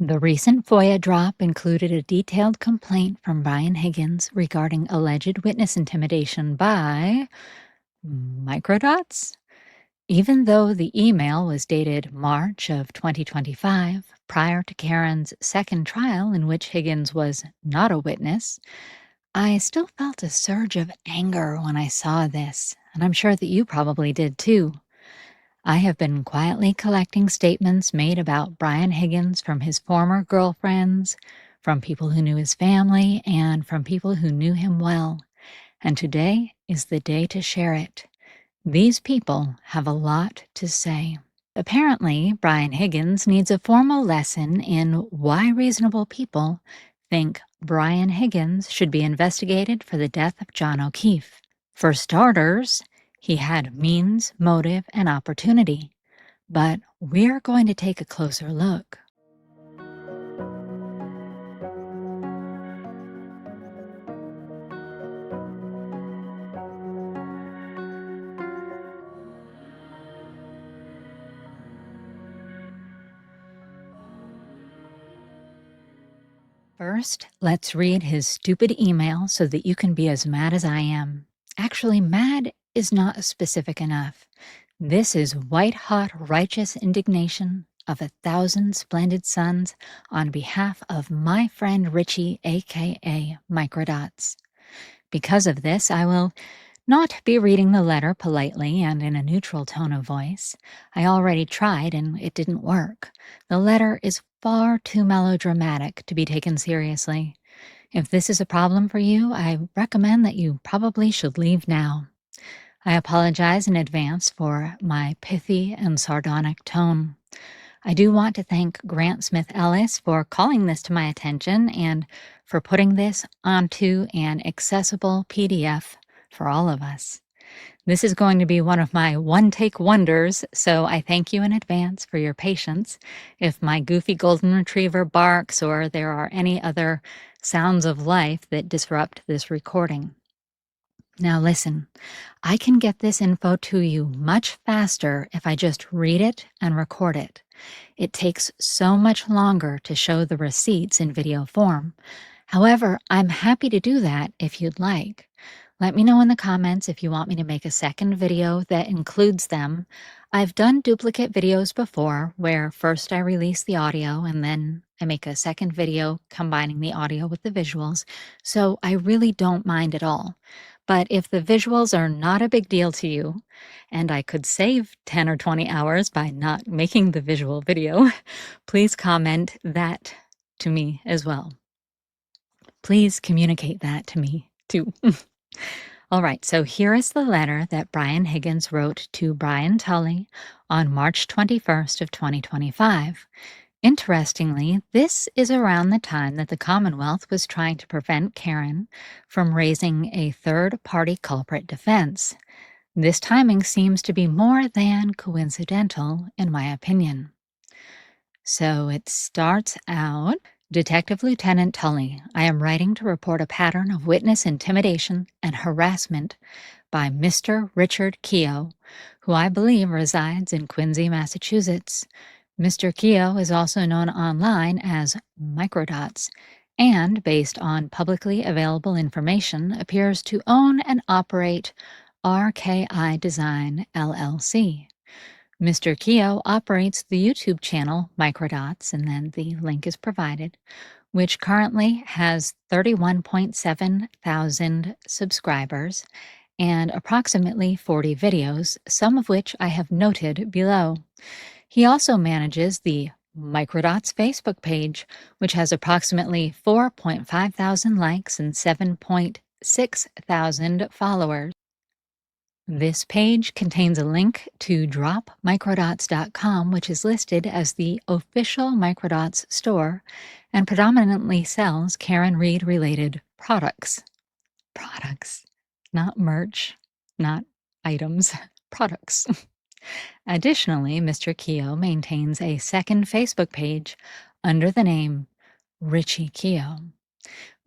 The recent FOIA drop included a detailed complaint from Brian Higgins regarding alleged witness intimidation by microdots. Even though the email was dated March of 2025, prior to Karen's second trial in which Higgins was not a witness, I still felt a surge of anger when I saw this, and I'm sure that you probably did too. I have been quietly collecting statements made about Brian Higgins from his former girlfriends, from people who knew his family, and from people who knew him well. And today is the day to share it. These people have a lot to say. Apparently, Brian Higgins needs a formal lesson in why reasonable people think Brian Higgins should be investigated for the death of John O'Keefe. For starters, he had means, motive, and opportunity. But we're going to take a closer look. First, let's read his stupid email so that you can be as mad as I am. Actually, mad is not specific enough. This is white-hot righteous indignation of 1,000 splendid suns on behalf of my friend Richie, aka Microdots. Because of this, I will not be reading the letter politely and in a neutral tone of voice. I already tried and it didn't work. The letter is far too melodramatic to be taken seriously. If this is a problem for you, I recommend that you probably should leave now. I apologize in advance for my pithy and sardonic tone. I do want to thank Grant Smith Ellis for calling this to my attention and for putting this onto an accessible PDF for all of us. This is going to be one of my one-take wonders, so I thank you in advance for your patience. If my goofy golden retriever barks or there are any other sounds of life that disrupt this recording. Now listen, I can get this info to you much faster if I just read it and record it. It takes so much longer to show the receipts in video form. However, I'm happy to do that if you'd like. Let me know in the comments if you want me to make a second video that includes them. I've done duplicate videos before where first I release the audio and then I make a second video combining the audio with the visuals, so I really don't mind at all. But if the visuals are not a big deal to you, and I could save 10 or 20 hours by not making the visual video, please comment that to me as well. Please communicate that to me too. All right, so here is the letter that Brian Higgins wrote to Brian Tully on March 21st of 2025. Interestingly, this is around the time that the Commonwealth was trying to prevent Karen from raising a third-party culprit defense. This timing seems to be more than coincidental, in my opinion. So it starts out, Detective Lieutenant Tully, I am writing to report a pattern of witness intimidation and harassment by Mr. Richard Keogh, who I believe resides in Quincy, Massachusetts. Mr. Keogh is also known online as Microdots, and based on publicly available information, appears to own and operate RKI Design LLC. Mr. Keogh operates the YouTube channel Microdots, and then the link is provided, which currently has 31.7 thousand subscribers and approximately 40 videos, some of which I have noted below. He also manages the Microdots Facebook page, which has approximately 4.5 thousand likes and 7.6 thousand followers. This page contains a link to dropmicrodots.com, which is listed as the official Microdots store and predominantly sells Karen Reed-related products. Products, not merch, not items, products. Additionally, Mr. Keogh maintains a second Facebook page under the name Richie Keogh.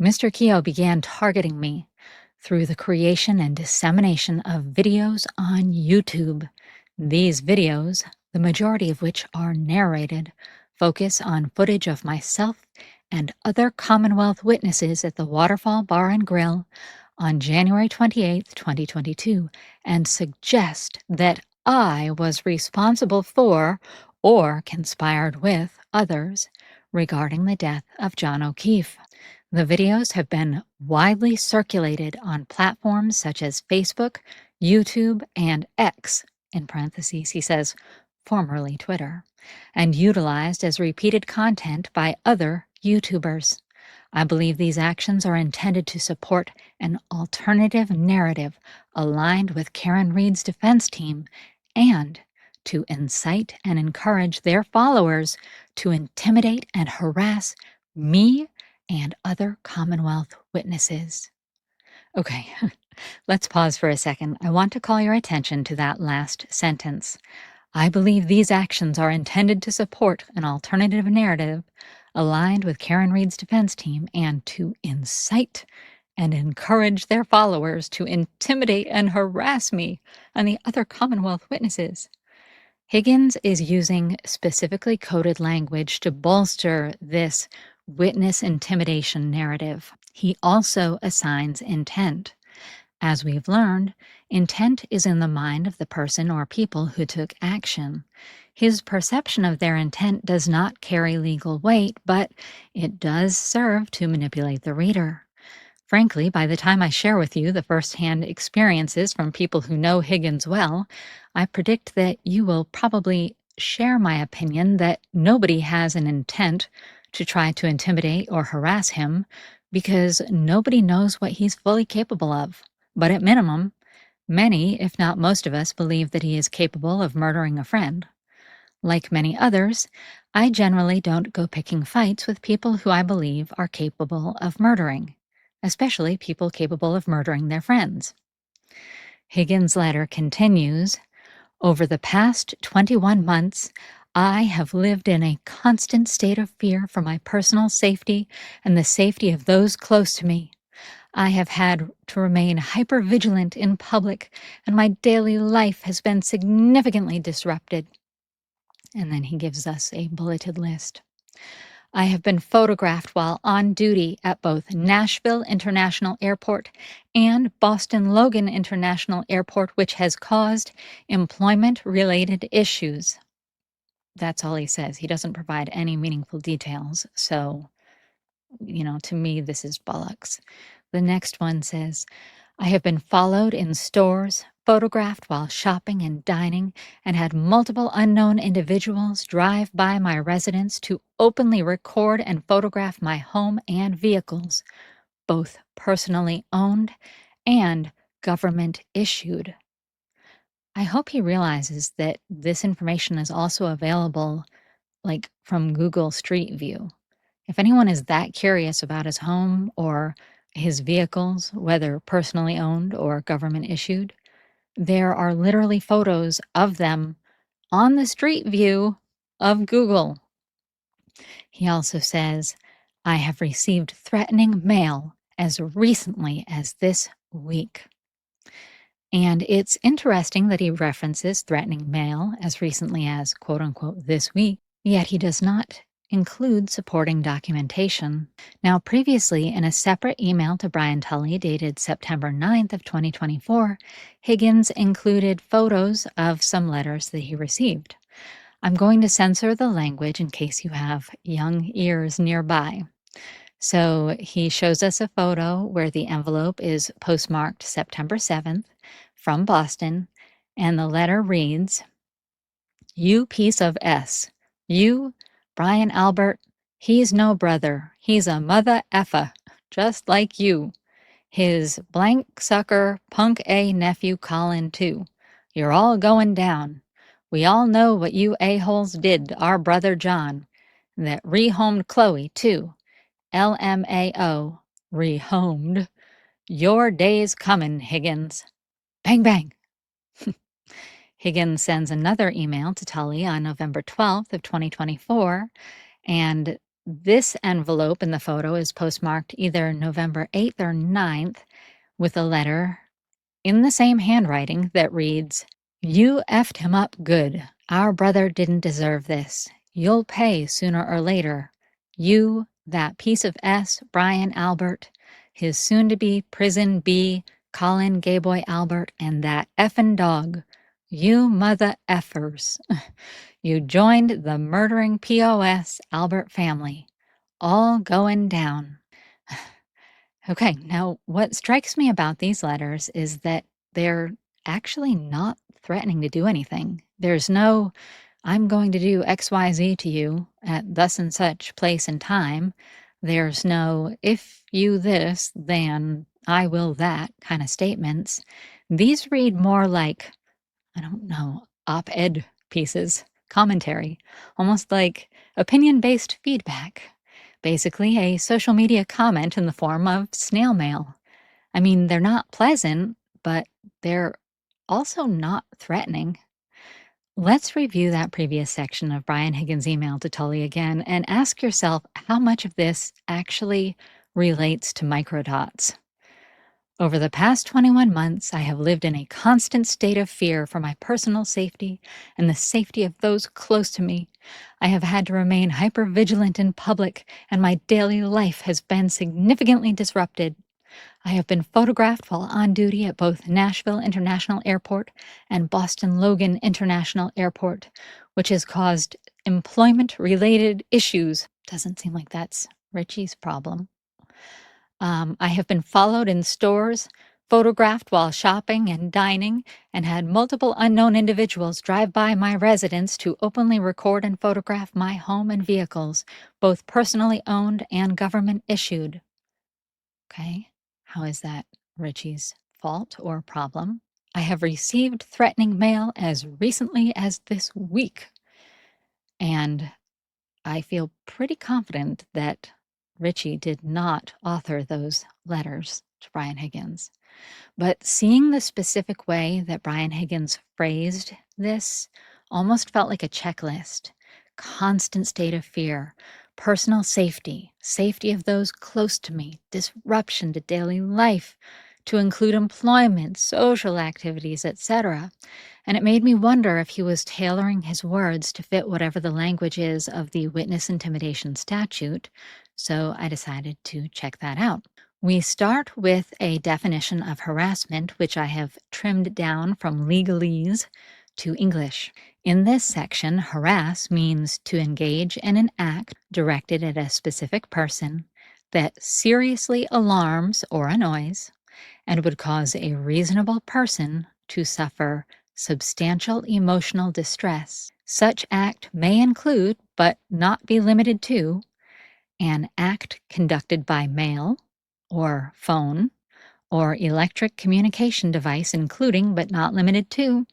Mr. Keogh began targeting me through the creation and dissemination of videos on YouTube. These videos, the majority of which are narrated, focus on footage of myself and other Commonwealth witnesses at the Waterfall Bar and Grill on January 28, 2022, and suggest that I was responsible for or conspired with others regarding the death of John O'Keefe. The videos have been widely circulated on platforms such as Facebook, YouTube, and X, in parentheses, he says, formerly Twitter, and utilized as repeated content by other YouTubers. I believe these actions are intended to support an alternative narrative aligned with Karen Read's defense team and to incite and encourage their followers to intimidate and harass me and other Commonwealth witnesses. Okay, let's pause for a second. I want to call your attention to that last sentence. I believe these actions are intended to support an alternative narrative aligned with Karen Read's defense team and to incite and encourage their followers to intimidate and harass me and the other Commonwealth witnesses. Higgins is using specifically coded language to bolster this witness intimidation narrative. He also assigns intent. As we've learned, intent is in the mind of the person or people who took action. His perception of their intent does not carry legal weight, but it does serve to manipulate the reader. Frankly, by the time I share with you the firsthand experiences from people who know Higgins well, I predict that you will probably share my opinion that nobody has an intent to try to intimidate or harass him because nobody knows what he's fully capable of. But at minimum, many, if not most of us, believe that he is capable of murdering a friend. Like many others, I generally don't go picking fights with people who I believe are capable of murdering, especially people capable of murdering their friends. Higgins' letter continues, over the past 21 months, I have lived in a constant state of fear for my personal safety and the safety of those close to me. I have had to remain hypervigilant in public, and my daily life has been significantly disrupted. And then he gives us a bulleted list. I have been photographed while on duty at both Nashville International Airport and Boston Logan International Airport, which has caused employment-related issues. That's all he says. He doesn't provide any meaningful details. So, to me, this is bollocks. The next one says, I have been followed in stores, photographed while shopping and dining, and had multiple unknown individuals drive by my residence to openly record and photograph my home and vehicles, both personally owned and government issued. I hope he realizes that this information is also available, from Google Street View. If anyone is that curious about his home or his vehicles, whether personally owned or government issued, there are literally photos of them on the Street View of Google. He also says, I have received threatening mail as recently as this week. And it's interesting that he references threatening mail as recently as, quote unquote, this week, yet he does not include supporting documentation. Now, previously, in a separate email to Brian Tully dated September 9th of 2024, Higgins included photos of some letters that he received. I'm going to censor the language in case you have young ears nearby. So he shows us a photo where the envelope is postmarked September 7th from Boston, and the letter reads, You piece of S. You, Brian Albert, he's no brother. He's a mother effa, just like you. His blank sucker punk A nephew Colin, too. You're all going down. We all know what you a-holes did to our brother John. That rehomed Chloe, too. LMAO, rehomed. Your day's coming, Higgins. Bang, bang. Higgins sends another email to Tully on November 12th of 2024, and this envelope in the photo is postmarked either November 8th or 9th with a letter in the same handwriting that reads, You effed him up good. Our brother didn't deserve this. You'll pay sooner or later. You, that piece of S, Brian Albert, his soon-to-be prison B, Colin Gayboy Albert, and that effin' dog. You mother effers. You joined the murdering POS Albert family. All going down. Okay, now what strikes me about these letters is that they're actually not threatening to do anything. There's no, I'm going to do XYZ to you at thus and such place and time. There's no, if you this, then I will that kind of statements. These read more like, I don't know, op ed pieces, commentary, almost like opinion based feedback. Basically, a social media comment in the form of snail mail. I mean, they're not pleasant, but they're also not threatening. Let's review that previous section of Brian Higgins' email to Tully again and ask yourself how much of this actually relates to microdots. Over the past 21 months, I have lived in a constant state of fear for my personal safety and the safety of those close to me. I have had to remain hypervigilant in public, and my daily life has been significantly disrupted. I have been photographed while on duty at both Nashville International Airport and Boston Logan International Airport, which has caused employment-related issues. Doesn't seem like that's Richie's problem. I have been followed in stores, photographed while shopping and dining, and had multiple unknown individuals drive by my residence to openly record and photograph my home and vehicles, both personally owned and government issued. Okay, how is that Richie's fault or problem? I have received threatening mail as recently as this week, and I feel pretty confident that Richie did not author those letters to Brian Higgins. But seeing the specific way that Brian Higgins phrased this almost felt like a checklist. Constant state of fear, personal safety, safety of those close to me, disruption to daily life, to include employment, social activities, etc. And it made me wonder if he was tailoring his words to fit whatever the language is of the witness intimidation statute, so I decided to check that out. We start with a definition of harassment, which I have trimmed down from legalese to English. In this section, harass means to engage in an act directed at a specific person that seriously alarms or annoys and would cause a reasonable person to suffer substantial emotional distress. Such act may include, but not be limited to, an act conducted by mail or phone or electric communication device, including, but not limited to,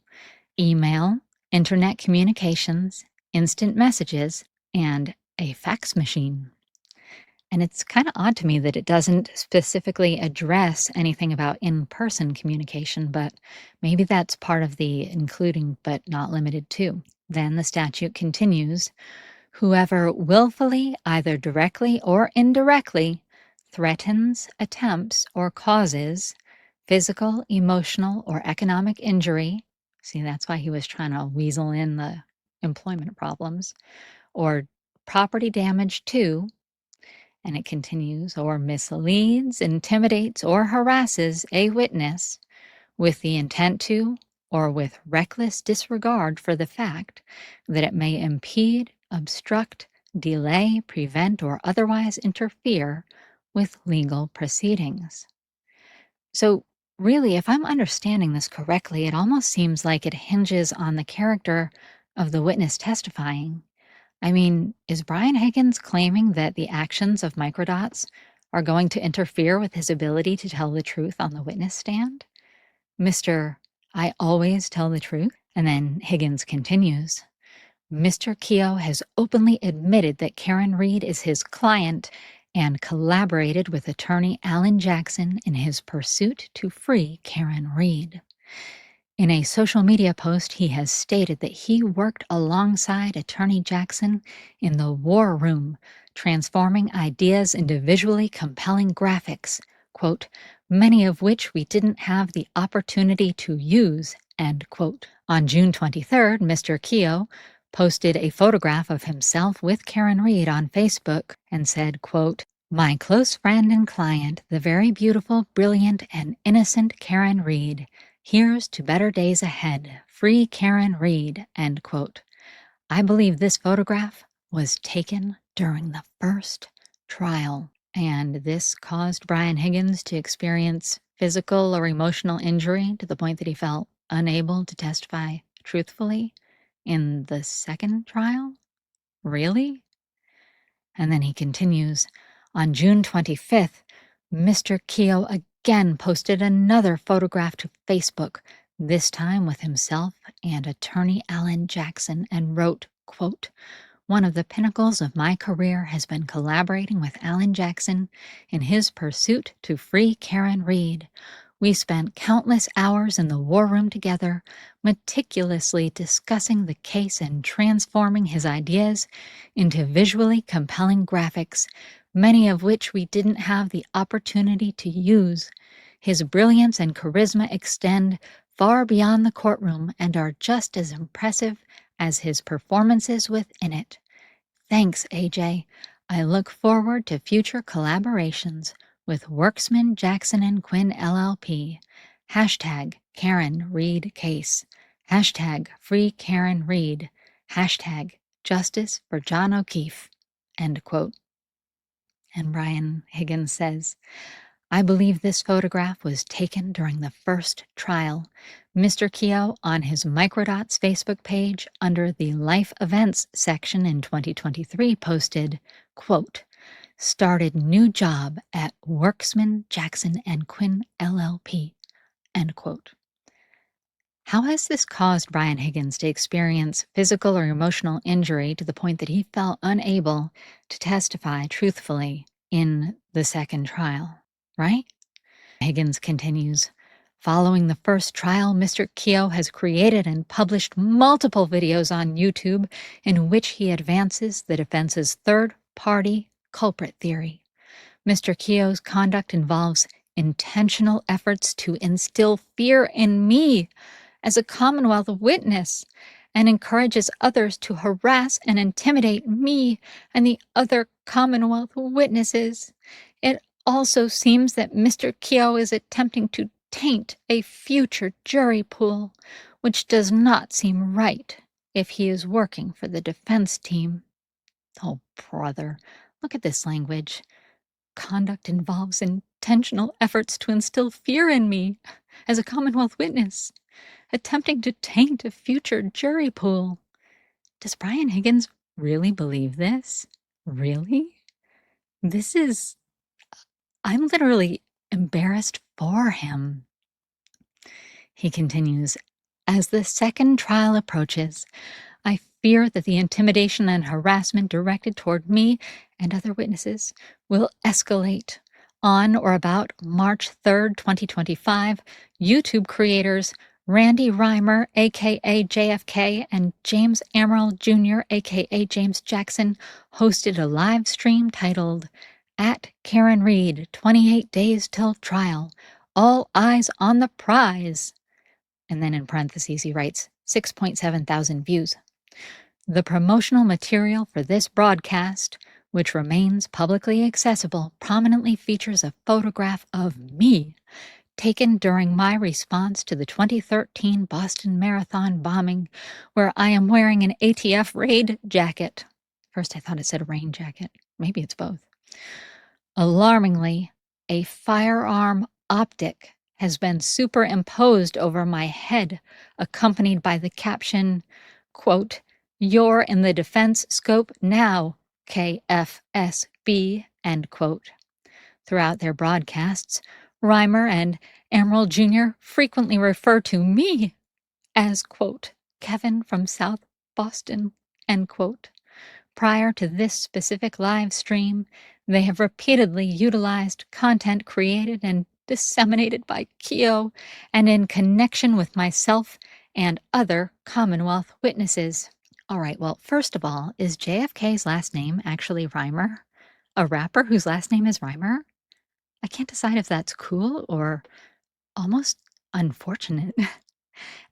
email, internet communications, instant messages, and a fax machine. And it's kind of odd to me that it doesn't specifically address anything about in-person communication, but maybe that's part of the including but not limited to. Then the statute continues, whoever willfully, either directly or indirectly, threatens, attempts, or causes physical, emotional, or economic injury, see, that's why he was trying to weasel in the employment problems, or property damage to, and it continues, or misleads, intimidates, or harasses a witness with the intent to, or with reckless disregard for the fact that it may impede, obstruct, delay, prevent, or otherwise interfere with legal proceedings. So, really, if I'm understanding this correctly, it almost seems like it hinges on the character of the witness testifying. I mean, is Brian Higgins claiming that the actions of microdots are going to interfere with his ability to tell the truth on the witness stand? Mr. I always tell the truth? And then Higgins continues, Mr. Keogh has openly admitted that Karen Reed is his client and collaborated with attorney Alan Jackson in his pursuit to free Karen Reed. In a social media post, he has stated that he worked alongside Attorney Jackson in the war room, transforming ideas into visually compelling graphics, quote, many of which we didn't have the opportunity to use, end quote. On June 23rd, Mr. Keogh posted a photograph of himself with Karen Reed on Facebook and said, quote, "My close friend and client, the very beautiful, brilliant, and innocent Karen Reed. Here's to better days ahead. Free Karen Reed," end quote. I believe this photograph was taken during the first trial, and this caused Brian Higgins to experience physical or emotional injury to the point that he felt unable to testify truthfully in the second trial? Really? And then he continues, on June 25th, Mr. Keogh again posted another photograph to Facebook, this time with himself and attorney Alan Jackson, and wrote, quote, "One of the pinnacles of my career has been collaborating with Alan Jackson in his pursuit to free Karen Reed. We spent countless hours in the war room together, meticulously discussing the case and transforming his ideas into visually compelling graphics, many of which we didn't have the opportunity to use. His brilliance and charisma extend far beyond the courtroom and are just as impressive as his performances within it. Thanks, AJ. I look forward to future collaborations with Worksman Jackson and Quinn LLP. Hashtag Karen Reed Case. Hashtag Free Karen Reed. Hashtag Justice for John O'Keefe." End quote. And Brian Higgins says, I believe this photograph was taken during the first trial. Mr. Keogh, on his Microdots Facebook page, under the Life Events section in 2023, posted, quote, "Started new job at Worksman, Jackson and Quinn LLP," end quote. How has this caused Brian Higgins to experience physical or emotional injury to the point that he felt unable to testify truthfully in the second trial, right? Higgins continues, following the first trial, Mr. Keogh has created and published multiple videos on YouTube in which he advances the defense's third-party culprit theory. Mr. Keogh's conduct involves intentional efforts to instill fear in me as a Commonwealth witness and encourages others to harass and intimidate me and the other Commonwealth witnesses. It also seems that Mr. Keogh is attempting to taint a future jury pool, which does not seem right if he is working for the defense team. Oh, brother, look at this language. Conduct involves intentional efforts to instill fear in me as a Commonwealth witness, attempting to taint a future jury pool. Does Brian Higgins really believe this? Really? I'm literally embarrassed for him. He continues, as the second trial approaches, I fear that the intimidation and harassment directed toward me and other witnesses will escalate. On or about March 3rd, 2025, YouTube creators Randy Reimer, aka JFK, and James Amaral Jr., aka James Jackson, hosted a live stream titled At Karen Reed, 28 Days Till Trial. All eyes on the prize. And then in parentheses, he writes 6.7 thousand views. The promotional material for this broadcast, which remains publicly accessible, prominently features a photograph of me taken during my response to the 2013 Boston Marathon bombing, where I am wearing an ATF raid jacket. First, I thought it said rain jacket. Maybe it's both. Alarmingly, a firearm optic has been superimposed over my head, accompanied by the caption, quote, "You're in the defense scope now, KFSB," end quote. Throughout their broadcasts, Reimer and Amaral Jr. frequently refer to me as, quote, "Kevin from South Boston," end quote. Prior to this specific live stream, they have repeatedly utilized content created and disseminated by Keogh and in connection with myself and other Commonwealth witnesses. All right, well, first of all, is JFK's last name actually Reimer? A rapper whose last name is Reimer? I can't decide if that's cool or almost unfortunate.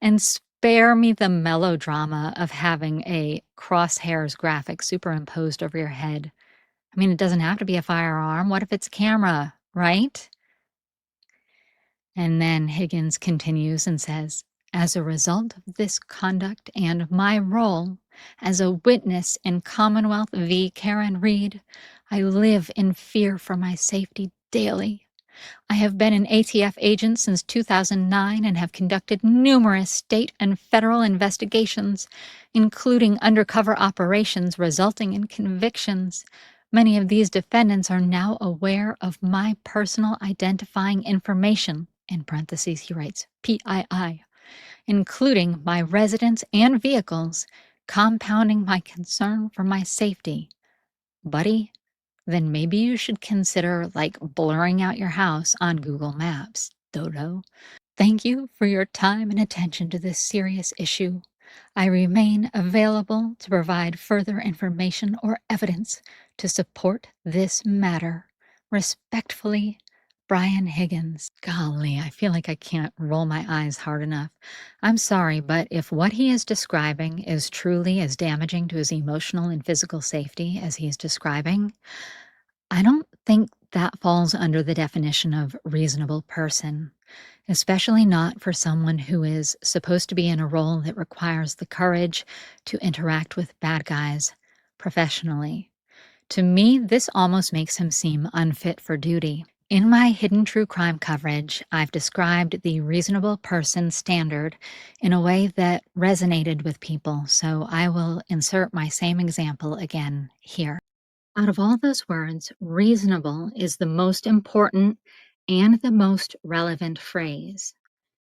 And Spare me the melodrama of having a crosshairs graphic superimposed over your head. I mean, it doesn't have to be a firearm. What if it's a camera, right? And then Higgins continues and says, as a result of this conduct and my role as a witness in Commonwealth v. Karen Reed, I live in fear for my safety daily. I have been an ATF agent since 2009 and have conducted numerous state and federal investigations, including undercover operations resulting in convictions. Many of these defendants are now aware of my personal identifying information, in parentheses he writes, PII, including my residence and vehicles, compounding my concern for my safety. Buddy, then maybe you should consider blurring out your house on Google Maps, Dodo. Thank you for your time and attention to this serious issue. I remain available to provide further information or evidence to support this matter. Respectfully, Brian Higgins. Golly, I feel like I can't roll my eyes hard enough. I'm sorry, but if what he is describing is truly as damaging to his emotional and physical safety as he's describing, I don't think that falls under the definition of reasonable person, especially not for someone who is supposed to be in a role that requires the courage to interact with bad guys professionally. To me, this almost makes him seem unfit for duty. In my hidden true crime coverage, I've described the reasonable person standard in a way that resonated with people, so I will insert my same example again here. Out of all those words, reasonable is the most important and the most relevant phrase.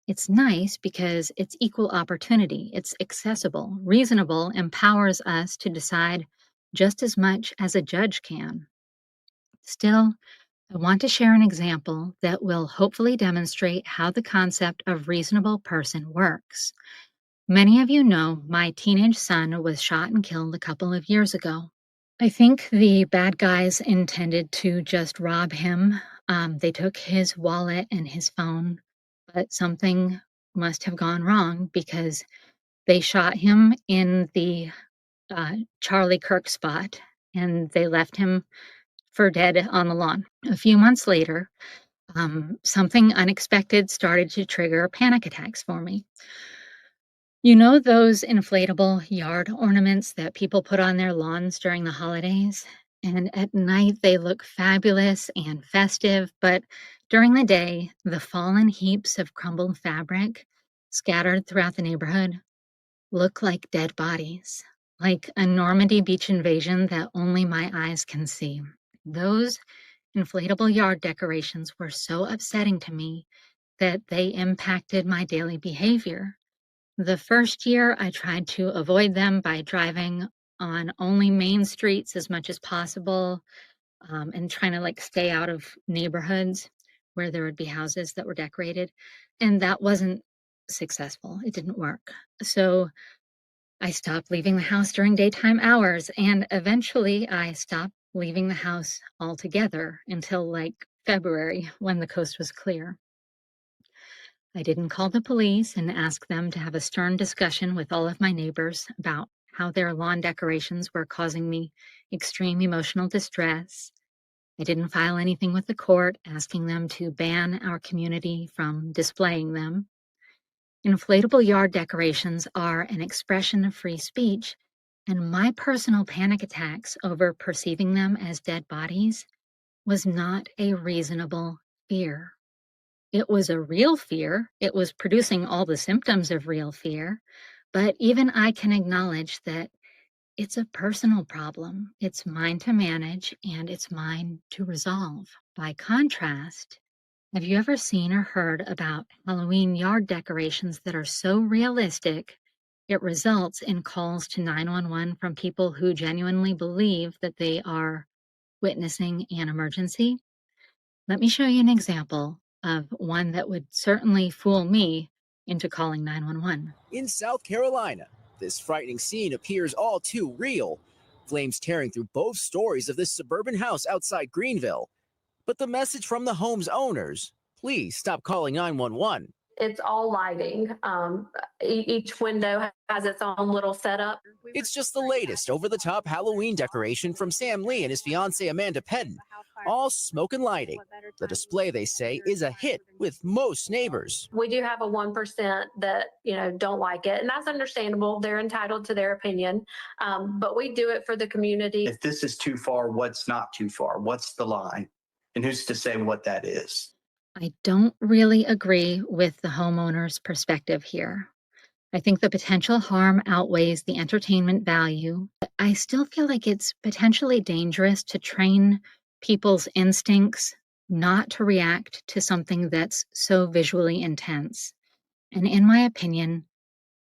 It's nice because it's equal opportunity, it's accessible. Reasonable empowers us to decide just as much as a judge can. Still, I want to share an example that will hopefully demonstrate how the concept of reasonable person works. Many of you know my teenage son was shot and killed a couple of years ago. I think the bad guys intended to just rob him. They took his wallet and his phone, but something must have gone wrong because they shot him in the Charlie Kirk spot and they left him for dead on the lawn. A few months later, something unexpected started to trigger panic attacks for me. You know those inflatable yard ornaments that people put on their lawns during the holidays? And at night they look fabulous and festive, but during the day, the fallen heaps of crumbled fabric scattered throughout the neighborhood look like dead bodies, like a Normandy beach invasion that only my eyes can see. Those inflatable yard decorations were so upsetting to me that they impacted my daily behavior. The first year, I tried to avoid them by driving on only main streets as much as possible, and trying to stay out of neighborhoods where there would be houses that were decorated. And that wasn't successful. It didn't work. So I stopped leaving the house during daytime hours, and eventually I stopped leaving the house altogether until February when the coast was clear. I didn't call the police and ask them to have a stern discussion with all of my neighbors about how their lawn decorations were causing me extreme emotional distress. I didn't file anything with the court asking them to ban our community from displaying them. Inflatable yard decorations are an expression of free speech, and my personal panic attacks over perceiving them as dead bodies was not a reasonable fear. It was a real fear. It was producing all the symptoms of real fear. But even I can acknowledge that it's a personal problem. It's mine to manage and it's mine to resolve. By contrast, have you ever seen or heard about Halloween yard decorations that are so realistic it results in calls to 911 from people who genuinely believe that they are witnessing an emergency? Let me show you an example of one that would certainly fool me into calling 911. In South Carolina, this frightening scene appears all too real. Flames tearing through both stories of this suburban house outside Greenville. But the message from the home's owners, please stop calling 911, It's all lighting. Each window has its own little setup. It's just the latest over the top Halloween decoration from Sam Lee and his fiancee Amanda Pedden. All smoke and lighting. The display, they say, is a hit with most neighbors. We do have a 1% that, don't like it, and that's understandable. They're entitled to their opinion. But we do it for the community. If this is too far, what's not too far? What's the line? And who's to say what that is? I don't really agree with the homeowner's perspective here. I think the potential harm outweighs the entertainment value. But I still feel like it's potentially dangerous to train people's instincts not to react to something that's so visually intense. And in my opinion,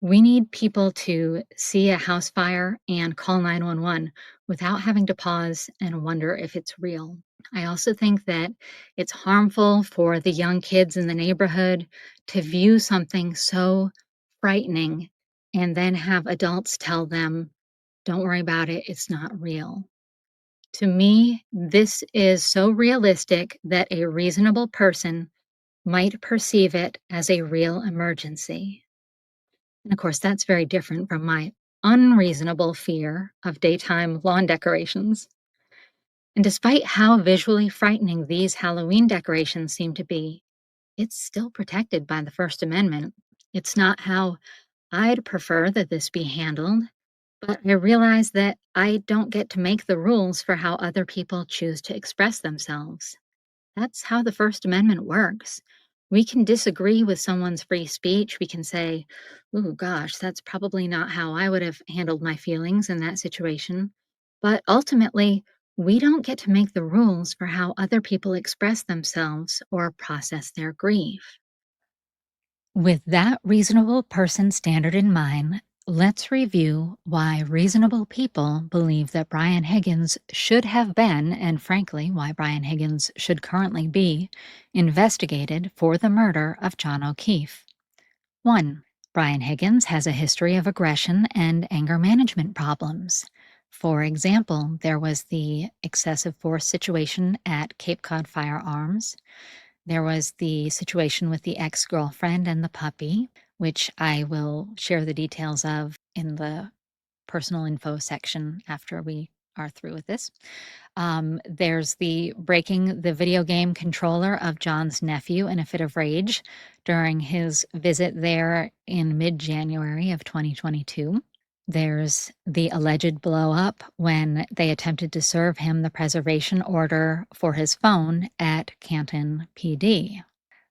we need people to see a house fire and call 911 without having to pause and wonder if it's real. I also think that it's harmful for the young kids in the neighborhood to view something so frightening and then have adults tell them, don't worry about it, it's not real. To me, this is so realistic that a reasonable person might perceive it as a real emergency. And of course, that's very different from my unreasonable fear of daytime lawn decorations. And despite how visually frightening these Halloween decorations seem to be, it's still protected by the First Amendment. It's not how I'd prefer that this be handled, but I realize that I don't get to make the rules for how other people choose to express themselves. That's how the First Amendment works. We can disagree with someone's free speech. We can say, "Ooh, gosh, that's probably not how I would have handled my feelings in that situation." But ultimately, we don't get to make the rules for how other people express themselves or process their grief. With that reasonable person standard in mind, let's review why reasonable people believe that Brian Higgins should have been, and frankly, why Brian Higgins should currently be, investigated for the murder of John O'Keefe. 1. Brian Higgins has a history of aggression and anger management problems. For example, there was the excessive force situation at Cape Cod Firearms. There was the situation with the ex-girlfriend and the puppy, which I will share the details of in the personal info section after we are through with this. There's the breaking the video game controller of John's nephew in a fit of rage during his visit there in mid-January of 2022. There's the alleged blow up when they attempted to serve him the preservation order for his phone at Canton PD.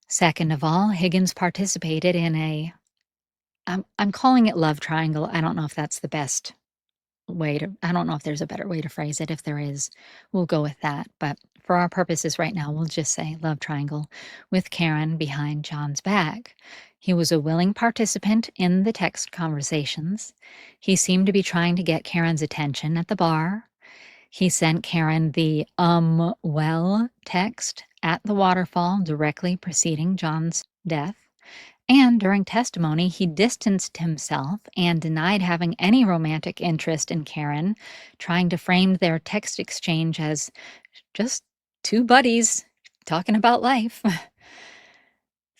Second of all, Higgins participated in I'm calling it love triangle. I don't know if that's the best I don't know if there's a better way to phrase it. If there is, we'll go with that. But for our purposes right now, we'll just say love triangle with Karen behind John's back. He was a willing participant in the text conversations. He seemed to be trying to get Karen's attention at the bar. He sent Karen the well text at the waterfall directly preceding John's death. And during testimony, he distanced himself and denied having any romantic interest in Karen, trying to frame their text exchange as just two buddies talking about life.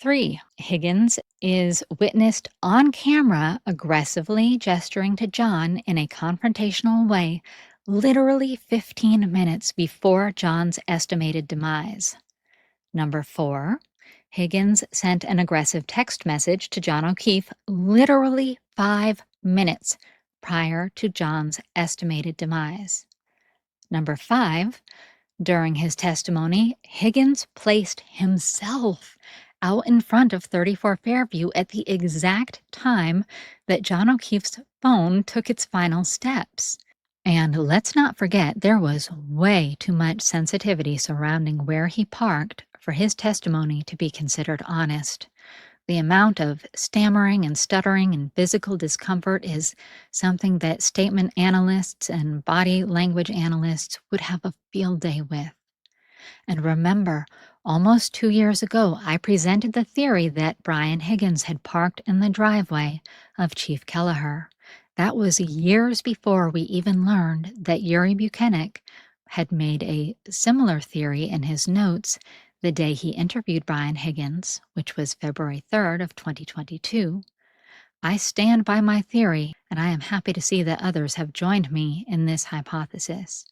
3. Higgins is witnessed on camera aggressively gesturing to John in a confrontational way, literally 15 minutes before John's estimated demise. Number 4. Higgins sent an aggressive text message to John O'Keefe literally 5 minutes prior to John's estimated demise. Number 5. During his testimony, Higgins placed himself out in front of 34 Fairview at the exact time that John O'Keefe's phone took its final steps. And let's not forget, there was way too much sensitivity surrounding where he parked for his testimony to be considered honest. The amount of stammering and stuttering and physical discomfort is something that statement analysts and body language analysts would have a field day with. And remember, almost 2 years ago, I presented the theory that Brian Higgins had parked in the driveway of Chief Kelleher. That was years before we even learned that Yuri Buchanan had made a similar theory in his notes the day he interviewed Brian Higgins, which was February 3rd of 2022, I stand by my theory, and I am happy to see that others have joined me in this hypothesis,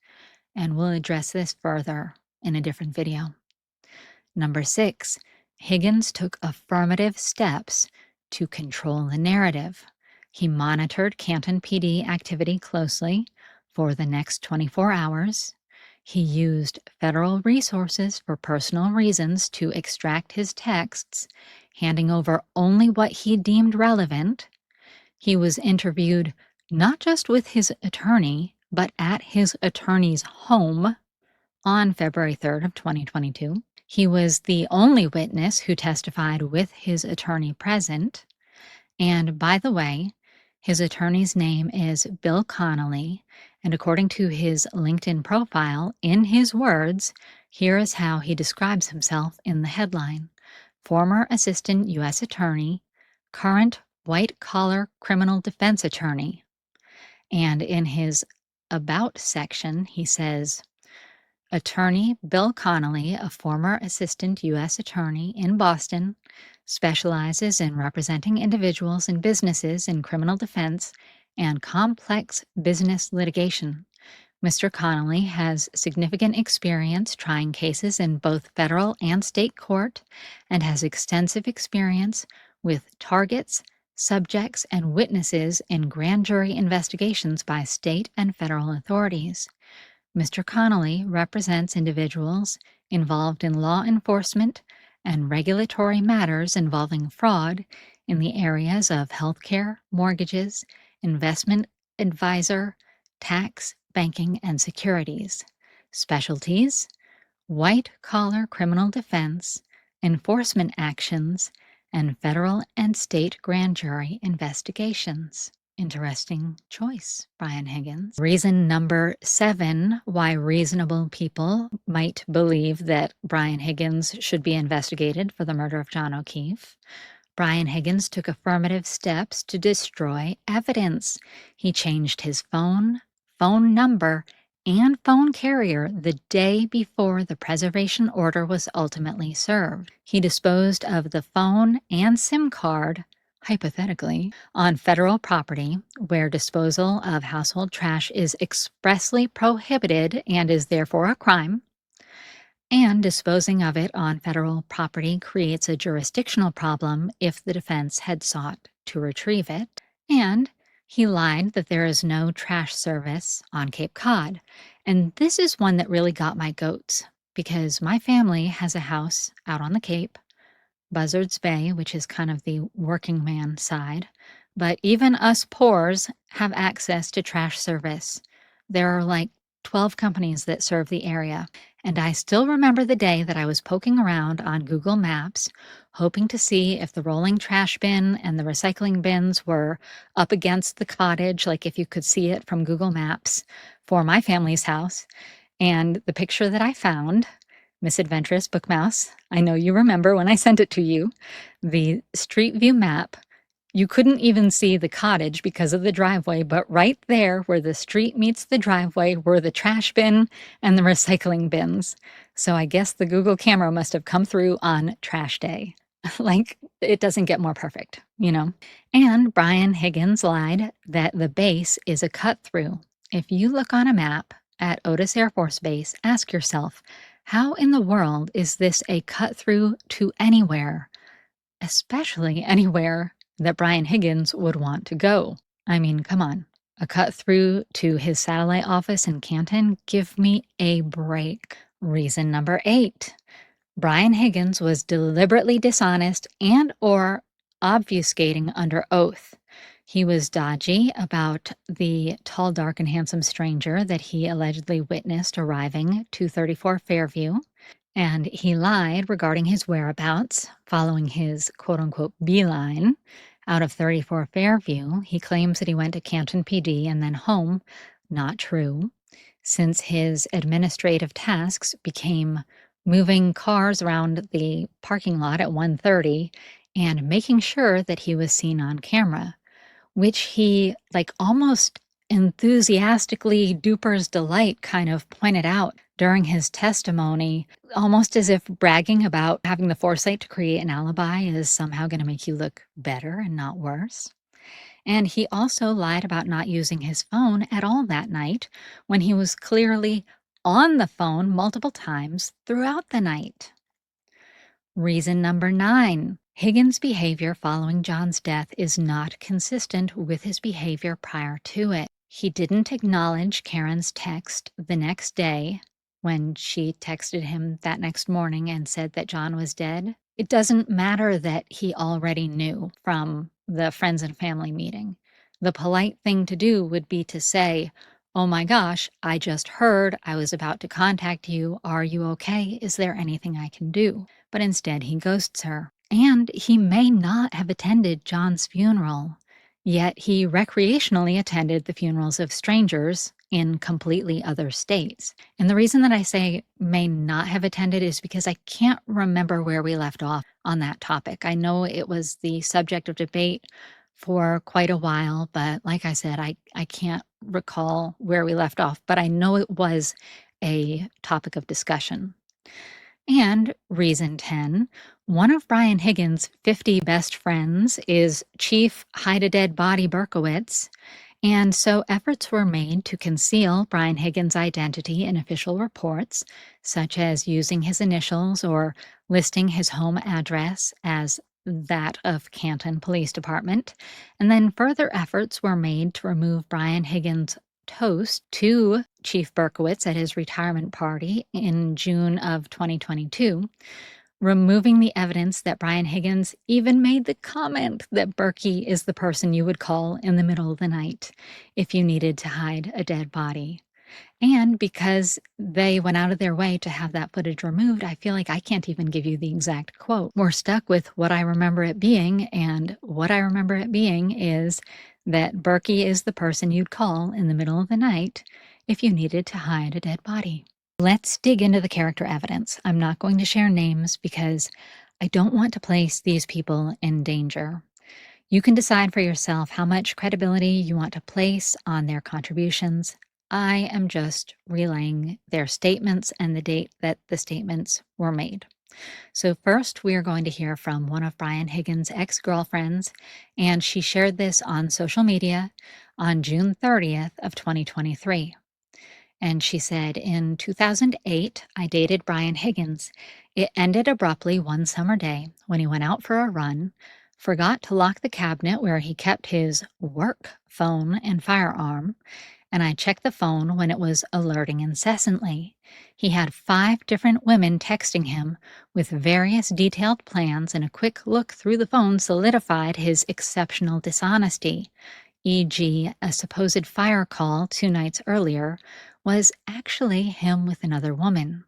and we'll address this further in a different video. Number 6, Higgins took affirmative steps to control the narrative. He monitored Canton PD activity closely for the next 24 hours. He used federal resources for personal reasons to extract his texts, handing over only what he deemed relevant. He was interviewed not just with his attorney, but at his attorney's home on February 3rd of 2022. He was the only witness who testified with his attorney present. And by the way, his attorney's name is Bill Connolly, and according to his LinkedIn profile, in his words, here is how he describes himself in the headline: former assistant U.S. attorney, current white-collar criminal defense attorney. And in his About section, he says, Attorney Bill Connolly, a former assistant U.S. attorney in Boston, specializes in representing individuals and businesses in criminal defense and complex business litigation. Mr. Connolly has significant experience trying cases in both federal and state court and has extensive experience with targets, subjects, and witnesses in grand jury investigations by state and federal authorities. Mr. Connolly represents individuals involved in law enforcement and regulatory matters involving fraud in the areas of healthcare, mortgages, investment advisor, tax, banking, and securities. Specialties: white-collar criminal defense, enforcement actions, and federal and state grand jury investigations. Interesting choice, Brian Higgins. Reason number 7 why reasonable people might believe that Brian Higgins should be investigated for the murder of John O'Keefe. Brian Higgins took affirmative steps to destroy evidence. He changed his phone number, and phone carrier the day before the preservation order was ultimately served. He disposed of the phone and SIM card, hypothetically, on federal property where disposal of household trash is expressly prohibited and is therefore a crime. And disposing of it on federal property creates a jurisdictional problem if the defense had sought to retrieve it. And he lied that there is no trash service on Cape Cod. And this is one that really got my goats, because my family has a house out on the Cape, Buzzards Bay, which is kind of the working man side. But even us poors have access to trash service. There are like 12 companies that serve the area. And I still remember the day that I was poking around on Google Maps, hoping to see if the rolling trash bin and the recycling bins were up against the cottage, like if you could see it from Google Maps, for my family's house. And the picture that I found, Misadventurous Book Mouse, I know you remember when I sent it to you, the Street View map, you couldn't even see the cottage because of the driveway, but right there where the street meets the driveway were the trash bin and the recycling bins. So I guess the Google camera must have come through on trash day. Like, it doesn't get more perfect, you know? And Brian Higgins lied that the base is a cut-through. If you look on a map at Otis Air Force Base, ask yourself, how in the world is this a cut-through to anywhere, especially anywhere that Brian Higgins would want to go? I mean, come on. A cut-through to his satellite office in Canton? Give me a break. Reason number 8. Brian Higgins was deliberately dishonest and or obfuscating under oath. He was dodgy about the tall, dark, and handsome stranger that he allegedly witnessed arriving to 34 Fairview, and he lied regarding his whereabouts following his quote-unquote beeline out of 34 Fairview. He claims that he went to Canton PD and then home. Not true, since his administrative tasks became moving cars around the parking lot at 1:30 and making sure that he was seen on camera, which he like almost enthusiastically duper's delight kind of pointed out during his testimony, almost as if bragging about having the foresight to create an alibi is somehow going to make you look better and not worse. And he also lied about not using his phone at all that night when he was clearly on the phone multiple times throughout the night. Reason number 9. Higgins' behavior following John's death is not consistent with his behavior prior to it. He didn't acknowledge Karen's text the next day when she texted him that next morning and said that John was dead. It doesn't matter that he already knew from the friends and family meeting. The polite thing to do would be to say, "Oh my gosh, I just heard. I was about to contact you. Are you okay? Is there anything I can do?" But instead he ghosts her. And he may not have attended John's funeral, yet he recreationally attended the funerals of strangers in completely other states. And the reason that I say may not have attended is because I can't remember where we left off on that topic. I know it was the subject of debate for quite a while, but like I said, I can't recall where we left off, but I know it was a topic of discussion. And reason 10, one of Brian Higgins' 50 best friends is Chief Hide-a-Dead-Body Berkowitz, and so efforts were made to conceal Brian Higgins' identity in official reports, such as using his initials or listing his home address as that of Canton Police Department. And then further efforts were made to remove Brian Higgins' toast to Chief Berkowitz at his retirement party in June of 2022, removing the evidence that Brian Higgins even made the comment that Berkey is the person you would call in the middle of the night if you needed to hide a dead body. And because they went out of their way to have that footage removed, I feel like I can't even give you the exact quote. We're stuck with what I remember it being, and what I remember it being is that Berkey is the person you'd call in the middle of the night if you needed to hide a dead body. Let's dig into the character evidence. I'm not going to share names because I don't want to place these people in danger. You can decide for yourself how much credibility you want to place on their contributions. I am just relaying their statements and the date that the statements were made. So first, we are going to hear from one of Brian Higgins' ex-girlfriends, and she shared this on social media on June 30th of 2023. And she said, "In 2008, I dated Brian Higgins. It ended abruptly one summer day when he went out for a run, forgot to lock the cabinet where he kept his work phone and firearm, and I checked the phone when it was alerting incessantly. He had 5 different women texting him with various detailed plans, and a quick look through the phone solidified his exceptional dishonesty, e.g., a supposed fire call 2 nights earlier was actually him with another woman.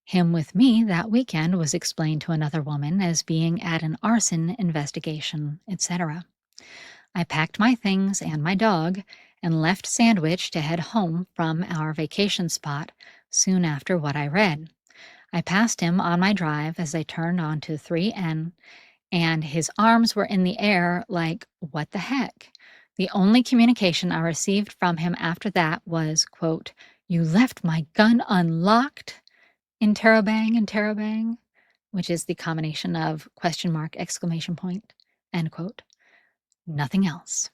Him with me that weekend was explained to another woman as being at an arson investigation, etc. I packed my things and my dog and left Sandwich to head home from our vacation spot soon after what I read. I passed him on my drive as I turned onto 3N, and his arms were in the air like, what the heck? The only communication I received from him after that was, quote, 'You left my gun unlocked?' Interrobang, which is the combination of question mark, exclamation point, end quote. Nothing else.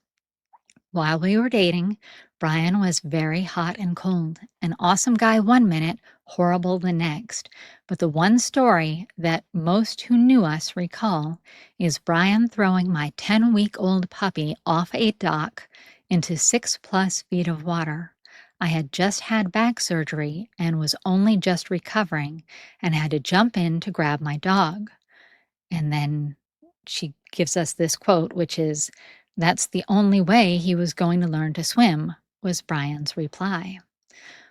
While we were dating, Brian was very hot and cold, an awesome guy one minute, horrible the next. But the one story that most who knew us recall is Brian throwing my 10-week-old puppy off a dock into 6+ feet of water. I had just had back surgery and was only just recovering and had to jump in to grab my dog." And then she gives us this quote, which is, "That's the only way he was going to learn to swim," was Brian's reply.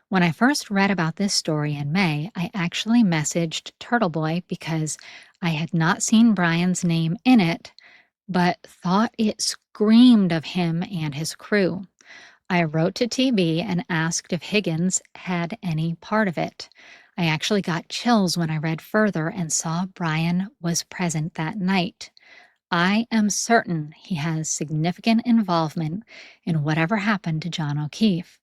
When I first read about this story in May, I actually messaged Turtle Boy because I had not seen Brian's name in it, but thought it screamed of him and his crew. I wrote to TB and asked if Higgins had any part of it. I actually got chills when I read further and saw Brian was present that night. I am certain he has significant involvement in whatever happened to John O'Keefe.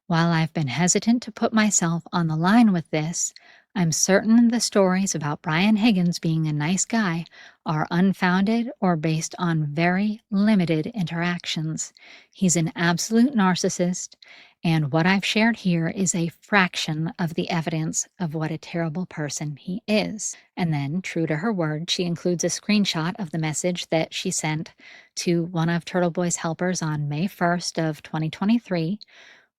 While I've been hesitant to put myself on the line with this, I'm certain the stories about Brian Higgins being a nice guy are unfounded or based on very limited interactions. He's an absolute narcissist, and what I've shared here is a fraction of the evidence of what a terrible person he is. And then, true to her word, she includes a screenshot of the message that she sent to one of Turtle Boy's helpers on May 1st of 2023,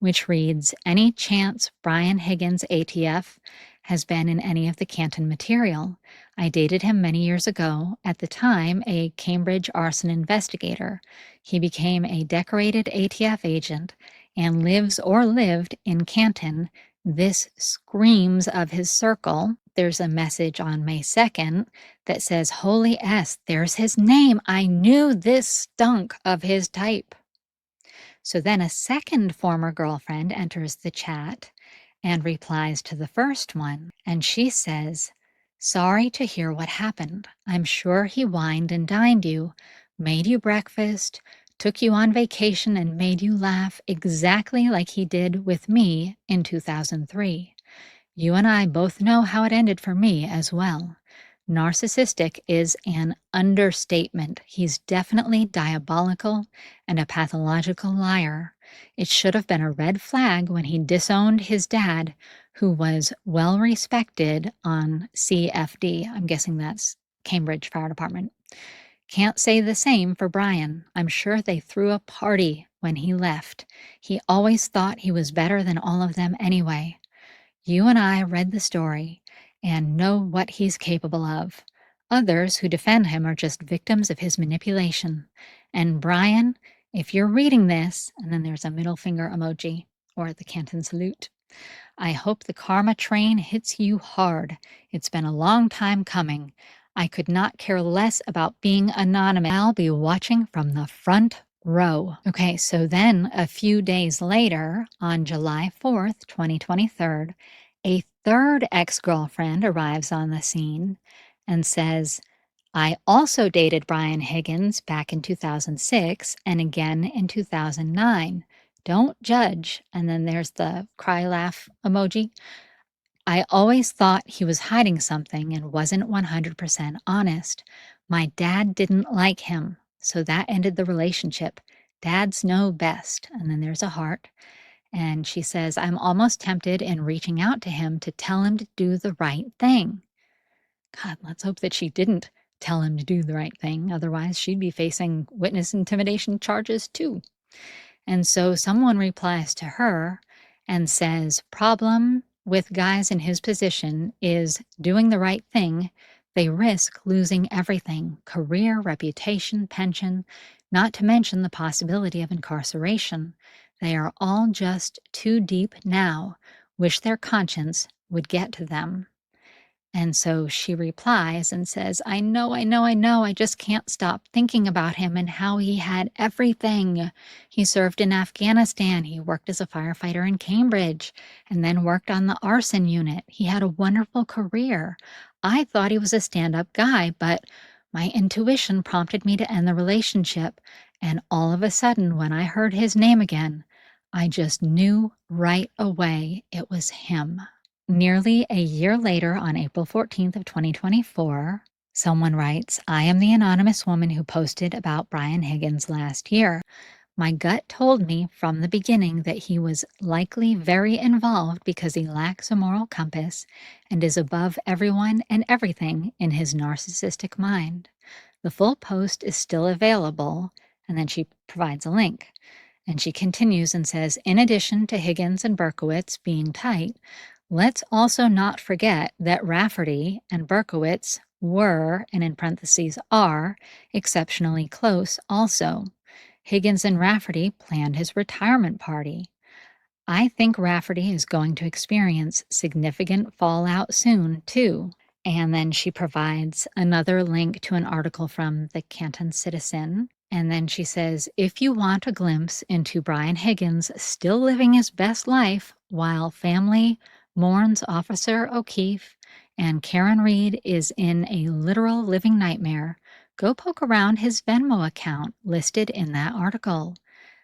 which reads, "Any chance Brian Higgins ATF has been in any of the Canton material? I dated him many years ago, at the time a Cambridge arson investigator. He became a decorated ATF agent and lives or lived in Canton. This screams of his circle." There's a message on May 2nd that says, "Holy S, there's his name. I knew this stunk of his type." So then a second former girlfriend enters the chat and replies to the first one. And she says, "Sorry to hear what happened. I'm sure he wined and dined you, made you breakfast, took you on vacation, and made you laugh exactly like he did with me in 2003. You and I both know how it ended for me as well. Narcissistic is an understatement. He's definitely diabolical and a pathological liar. It should have been a red flag when he disowned his dad, who was well respected on CFD. I'm guessing that's Cambridge Fire Department. Can't say the same for Brian. I'm sure they threw a party when he left. He always thought he was better than all of them anyway. You and I read the story and know what he's capable of. Others who defend him are just victims of his manipulation. And Brian, if you're reading this," and then there's a middle finger emoji or the Canton salute, "I hope the karma train hits you hard. It's been a long time coming. I could not care less about being anonymous. I'll be watching from the front row." Okay, so then a few days later, on July 4th, 2023, a third ex-girlfriend arrives on the scene and says, "I also dated Brian Higgins back in 2006 and again in 2009. Don't judge." And then there's the cry laugh emoji. "I always thought he was hiding something and wasn't 100% honest. My dad didn't like him, so that ended the relationship. Dads know best." And then there's a heart. And she says, "I'm almost tempted in reaching out to him to tell him to do the right thing." God, let's hope that she didn't tell him to do the right thing. Otherwise, she'd be facing witness intimidation charges too. And so someone replies to her and says, "Problem with guys in his position is doing the right thing. They risk losing everything: career, reputation, pension, not to mention the possibility of incarceration. They are all just too deep now. Wish their conscience would get to them." And so she replies and says, "I know, I just can't stop thinking about him and how he had everything. He served in Afghanistan, he worked as a firefighter in Cambridge, and then worked on the arson unit. He had a wonderful career. I thought he was a stand-up guy, but my intuition prompted me to end the relationship. And all of a sudden, when I heard his name again, I just knew right away it was him." Nearly a year later, on April 14th of 2024, someone writes, "I am the anonymous woman who posted about Brian Higgins last year. My gut told me from the beginning that he was likely very involved because he lacks a moral compass and is above everyone and everything in his narcissistic mind. The full post is still available," and then she provides a link. And she continues and says, "In addition to Higgins and Berkowitz being tight, let's also not forget that Rafferty and Berkowitz were, and in parentheses are, exceptionally close also. Higgins and Rafferty planned his retirement party. I think Rafferty is going to experience significant fallout soon, too." And then she provides another link to an article from the Canton Citizen. And then she says, "If you want a glimpse into Brian Higgins still living his best life while family mourns Officer O'Keefe and Karen Reed is in a literal living nightmare, go poke around his Venmo account listed in that article.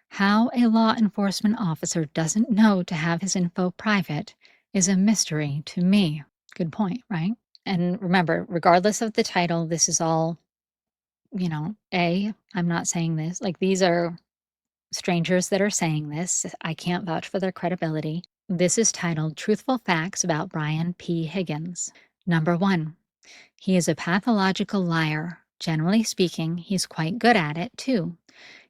How a law enforcement officer doesn't know to have his info private is a mystery to me. Good point, right? And remember, regardless of the title, this is all, I'm not saying this. Like, these are strangers that are saying this. I can't vouch for their credibility. This is titled Truthful Facts About Brian P. Higgins. Number 1, he is a pathological liar. Generally speaking, he's quite good at it, too.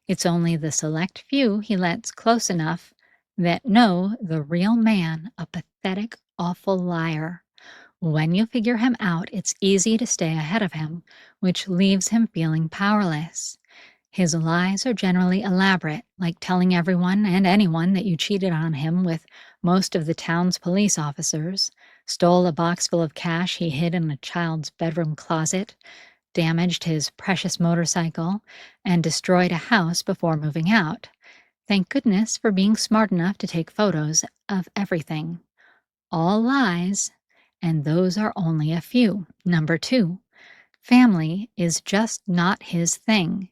It's only the select few he lets close enough that know the real man, a pathetic, awful liar. When you figure him out, it's easy to stay ahead of him, which leaves him feeling powerless. His lies are generally elaborate, like telling everyone and anyone that you cheated on him with most of the town's police officers, stole a box full of cash he hid in a child's bedroom closet, damaged his precious motorcycle, and destroyed a house before moving out. Thank goodness for being smart enough to take photos of everything. All lies, and those are only a few. Number 2, family is just not his thing.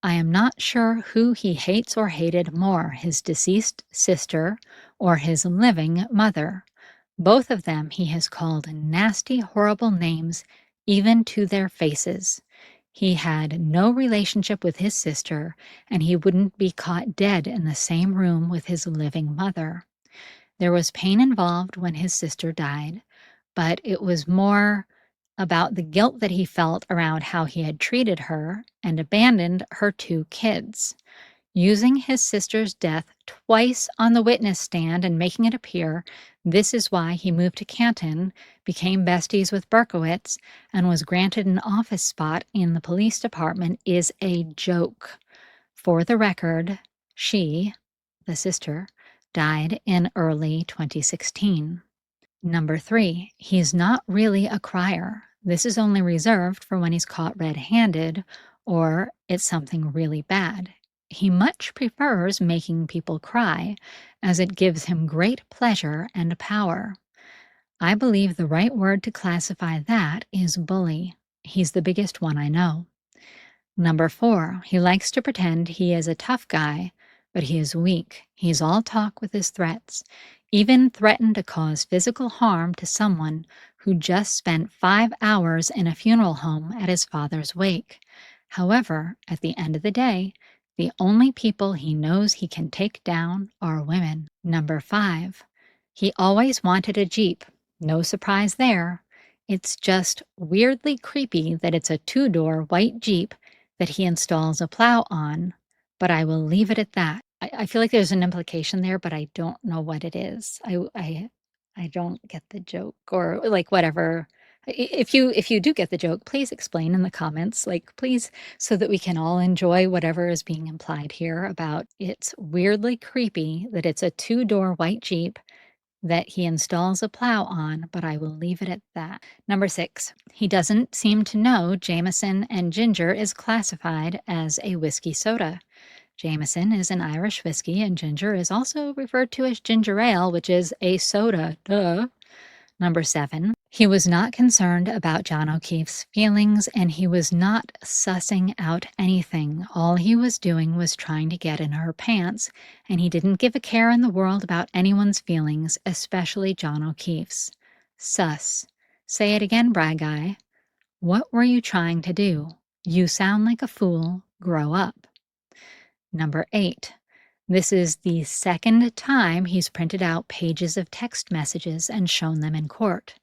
I am not sure who he hates or hated more, his deceased sister or his living mother. Both of them he has called nasty, horrible names, even to their faces. He had no relationship with his sister, and he wouldn't be caught dead in the same room with his living mother. There was pain involved when his sister died, but it was more about the guilt that he felt around how he had treated her and abandoned her 2 kids. Using his sister's death twice on the witness stand and making it appear this is why he moved to Canton, became besties with Berkowitz, and was granted an office spot in the police department is a joke. For the record, she, the sister, died in early 2016. Number 3, he's not really a crier. This is only reserved for when he's caught red-handed or it's something really bad. He much prefers making people cry, as it gives him great pleasure and power. I believe the right word to classify that is bully. He's the biggest one I know. Number 4, he likes to pretend he is a tough guy, but he is weak. He's all talk with his threats. Even threatened to cause physical harm to someone who just spent 5 hours in a funeral home at his father's wake. However, at the end of the day, the only people he knows he can take down are women. Number 5, he always wanted a Jeep. No surprise there. It's just weirdly creepy that it's a 2-door white Jeep that he installs a plow on, but I will leave it at that. I feel like there's an implication there, but I don't know what it is. I don't get the joke, or like whatever. If you do get the joke, please explain in the comments, like please, so that we can all enjoy whatever is being implied here about it's weirdly creepy that it's a 2-door white Jeep that he installs a plow on, but I will leave it at that. Number 6, he doesn't seem to know Jameson and ginger is classified as a whiskey soda. Jameson is an Irish whiskey, and ginger is also referred to as ginger ale, which is a soda. Duh. Number 7, he was not concerned about John O'Keefe's feelings, and he was not sussing out anything. All he was doing was trying to get in her pants, and he didn't give a care in the world about anyone's feelings, especially John O'Keefe's. Sus. Say it again, Bry Guy. What were you trying to do? You sound like a fool. Grow up. Number 8. This is the second time he's printed out pages of text messages and shown them in court.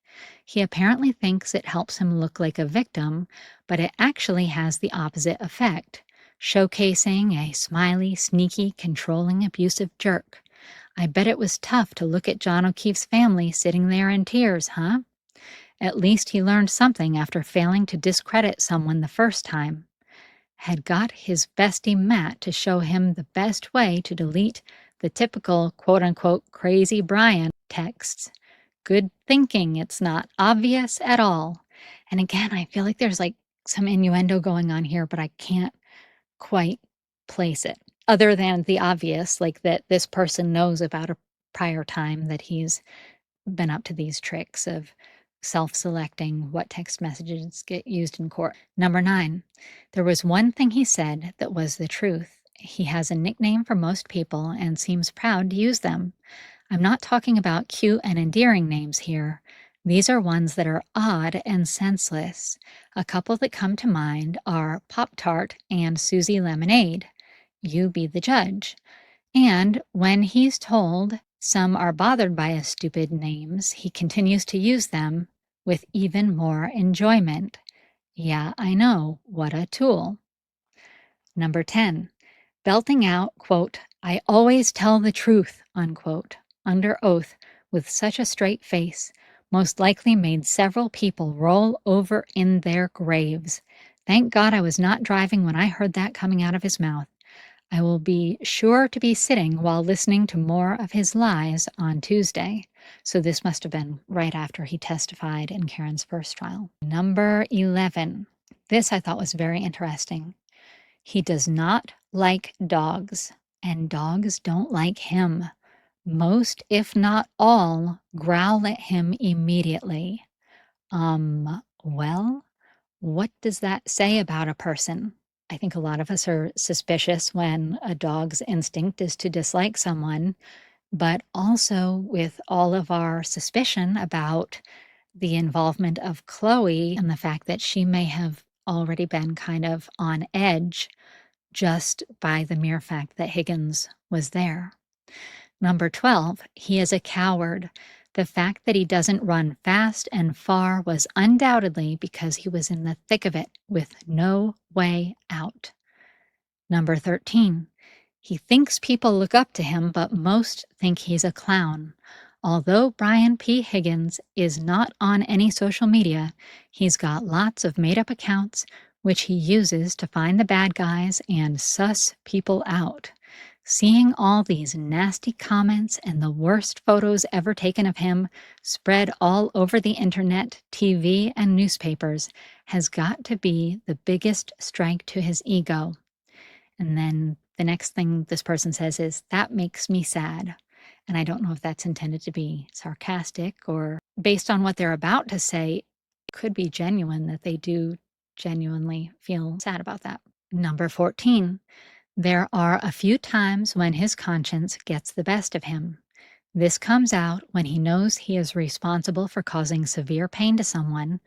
He apparently thinks it helps him look like a victim, but it actually has the opposite effect, showcasing a smiley, sneaky, controlling, abusive jerk. I bet it was tough to look at John O'Keefe's family sitting there in tears, huh? At least he learned something after failing to discredit someone the first time. Had got his bestie Matt to show him the best way to delete the typical quote-unquote crazy Brian texts. Good thinking, it's not obvious at all. And again, I feel like there's like some innuendo going on here, but I can't quite place it. Other than the obvious, like that this person knows about a prior time that he's been up to these tricks of self-selecting what text messages get used in court. Number 9, there was one thing he said that was the truth. He has a nickname for most people and seems proud to use them. I'm not talking about cute and endearing names here. These are ones that are odd and senseless. A couple that come to mind are Pop-Tart and Susie Lemonade. You be the judge. And when he's told some are bothered by his stupid names, he continues to use them with even more enjoyment. Yeah, I know, what a tool. Number 10, belting out, quote, "I always tell the truth," unquote, under oath with such a straight face, most likely made several people roll over in their graves. Thank God I was not driving when I heard that coming out of his mouth. I will be sure to be sitting while listening to more of his lies on Tuesday. So this must have been right after he testified in Karen's first trial. Number 11. This I thought was very interesting. He does not like dogs, and dogs don't like him. Most, if not all, growl at him immediately. Well, what does that say about a person? I think a lot of us are suspicious when a dog's instinct is to dislike someone, but also with all of our suspicion about the involvement of Chloe and the fact that she may have already been kind of on edge just by the mere fact that Higgins was there. Number 12, he is a coward. The fact that he doesn't run fast and far was undoubtedly because he was in the thick of it with no way out. Number 13, he thinks people look up to him, but most think he's a clown. Although Brian P. Higgins is not on any social media, he's got lots of made-up accounts which he uses to find the bad guys and suss people out. Seeing all these nasty comments and the worst photos ever taken of him spread all over the internet, TV, and newspapers has got to be the biggest strike to his ego. And then the next thing this person says is, "That makes me sad." And I don't know if that's intended to be sarcastic or based on what they're about to say, it could be genuine that they do genuinely feel sad about that. Number 14, there are a few times when his conscience gets the best of him. This comes out when he knows he is responsible for causing severe pain to someone.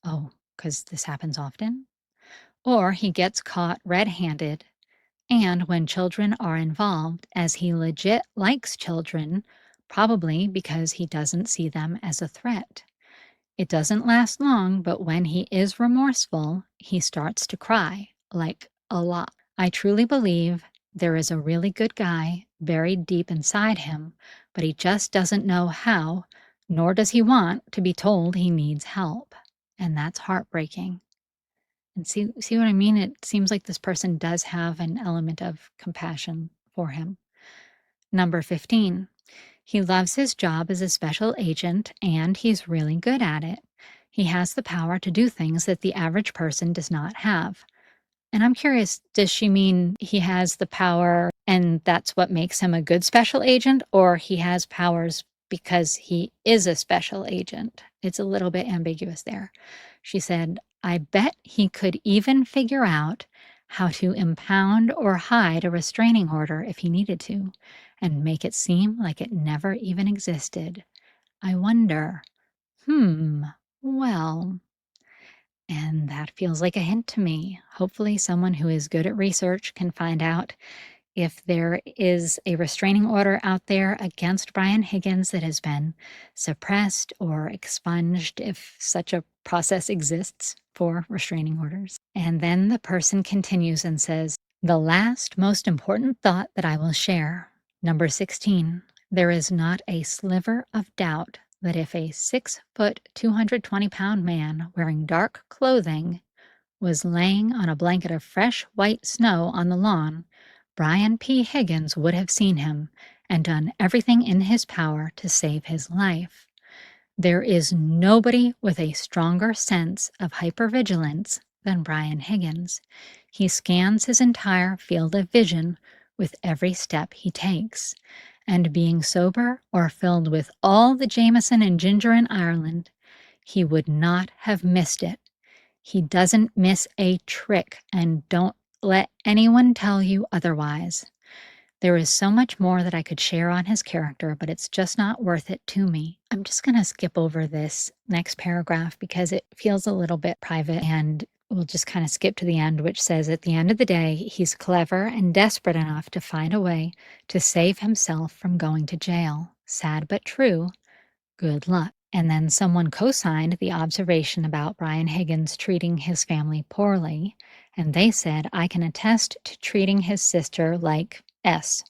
Oh, because this happens often. Or he gets caught red-handed. And when children are involved, as he legit likes children, probably because he doesn't see them as a threat. It doesn't last long, but when he is remorseful, he starts to cry, like a lot. I truly believe there is a really good guy buried deep inside him, but he just doesn't know how, nor does he want to be told he needs help. And that's heartbreaking. And see what I mean? It seems like this person does have an element of compassion for him. Number 15, he loves his job as a special agent, and he's really good at it. He has the power to do things that the average person does not have. And I'm curious, does she mean he has the power and that's what makes him a good special agent, or he has powers because he is a special agent? It's a little bit ambiguous there. She said, I bet he could even figure out how to impound or hide a restraining order if he needed to, and make it seem like it never even existed. I wonder, well, and that feels like a hint to me. Hopefully someone who is good at research can find out if there is a restraining order out there against Brian Higgins that has been suppressed or expunged, if such a process exists for restraining orders. And then the person continues and says, the last most important thought that I will share, number 16, there is not a sliver of doubt that if a 6-foot, 220-pound man wearing dark clothing was laying on a blanket of fresh white snow on the lawn, Brian P. Higgins would have seen him and done everything in his power to save his life. There is nobody with a stronger sense of hypervigilance than Brian Higgins. He scans his entire field of vision with every step he takes. And being sober or filled with all the Jameson and ginger in Ireland, he would not have missed it. He doesn't miss a trick, and don't let anyone tell you otherwise. There is so much more that I could share on his character, but it's just not worth it to me. I'm just going to skip over this next paragraph because it feels a little bit private, and we'll just kind of skip to the end, which says, at the end of the day, he's clever and desperate enough to find a way to save himself from going to jail. Sad but true. Good luck. And then someone co-signed the observation about Brian Higgins treating his family poorly, and they said, I can attest to treating his sister like S.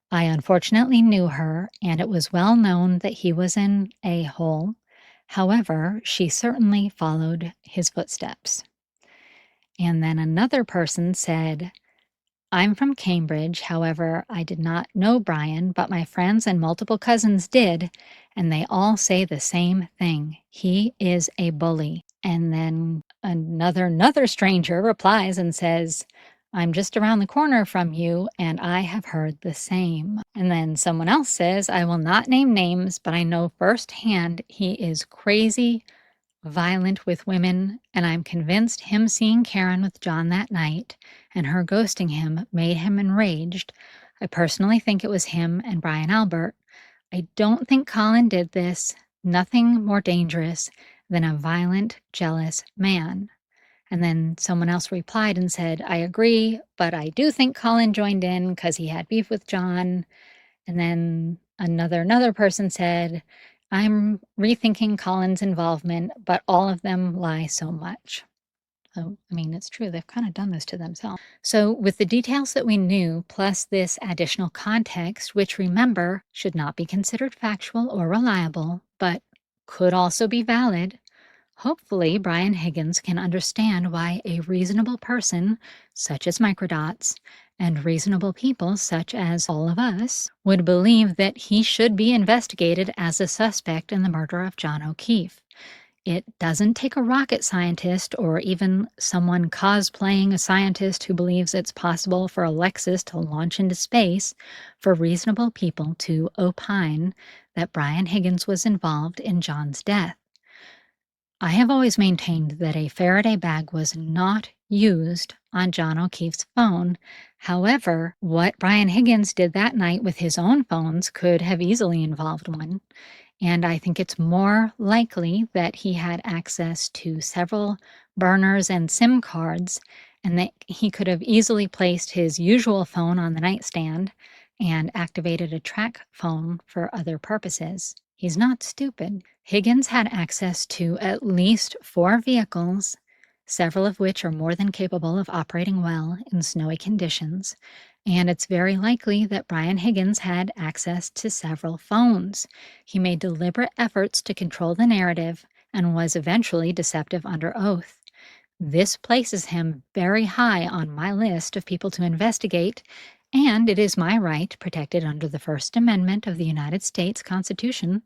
I unfortunately knew her, and it was well known that he was an a-hole. However, she certainly followed his footsteps. And then another person said, I'm from Cambridge. However, I did not know Brian, but my friends and multiple cousins did, and they all say the same thing. He is a bully. And then another stranger replies and says, I'm just around the corner from you, and I have heard the same. And then someone else says, I will not name names, but I know firsthand he is crazy, violent with women, and I'm convinced him seeing Karen with John that night and her ghosting him made him enraged. I personally think it was him and Brian Albert. I don't think Colin did this. Nothing more dangerous than a violent, jealous man. And then someone else replied and said, I agree, but I do think Colin joined in because he had beef with John. And then another person said, I'm rethinking Colin's involvement, but all of them lie so much. So, I mean, it's true. They've kind of done this to themselves. So with the details that we knew, plus this additional context, which remember, should not be considered factual or reliable, but could also be valid, hopefully Brian Higgins can understand why a reasonable person, such as Microdots, and reasonable people, such as all of us, would believe that he should be investigated as a suspect in the murder of John O'Keefe. It doesn't take a rocket scientist or even someone cosplaying a scientist who believes it's possible for Alexis to launch into space for reasonable people to opine that Brian Higgins was involved in John's death. I have always maintained that a Faraday bag was not used on John O'Keefe's phone. However, what Brian Higgins did that night with his own phones could have easily involved one. And I think it's more likely that he had access to several burners and SIM cards, and that he could have easily placed his usual phone on the nightstand and activated a track phone for other purposes. He's not stupid. Higgins had access to at least 4 vehicles, several of which are more than capable of operating well in snowy conditions, and it's very likely that Brian Higgins had access to several phones. He made deliberate efforts to control the narrative and was eventually deceptive under oath. This places him very high on my list of people to investigate, and it is my right, protected under the First Amendment of the United States Constitution,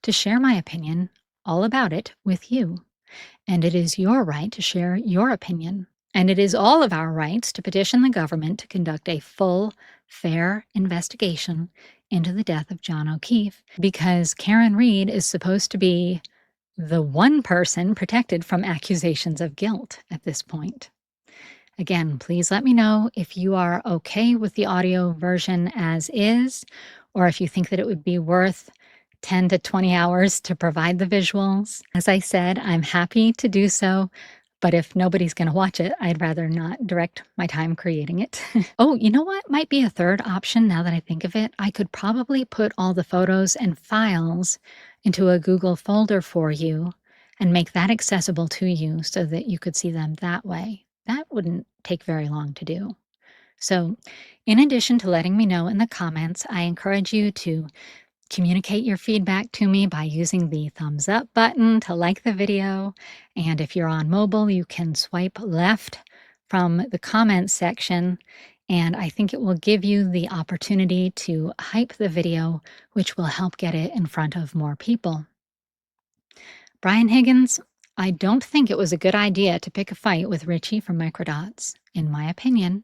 to share my opinion all about it with you. And it is your right to share your opinion. And it is all of our rights to petition the government to conduct a full, fair investigation into the death of John O'Keefe, because Karen Reed is supposed to be the one person protected from accusations of guilt at this point. Again, please let me know if you are okay with the audio version as is, or if you think that it would be worth 10 to 20 hours to provide the visuals. As I said, I'm happy to do so, but if nobody's going to watch it, I'd rather not direct my time creating it. Oh, you know what might be a third option now that I think of it? I could probably put all the photos and files into a Google folder for you and make that accessible to you so that you could see them that way. That wouldn't take very long to do. So, in addition to letting me know in the comments, I encourage you to communicate your feedback to me by using the thumbs up button to like the video. And if you're on mobile, you can swipe left from the comments section. And I think it will give you the opportunity to hype the video, which will help get it in front of more people. Brian Higgins, I don't think it was a good idea to pick a fight with Richie from Microdots, in my opinion.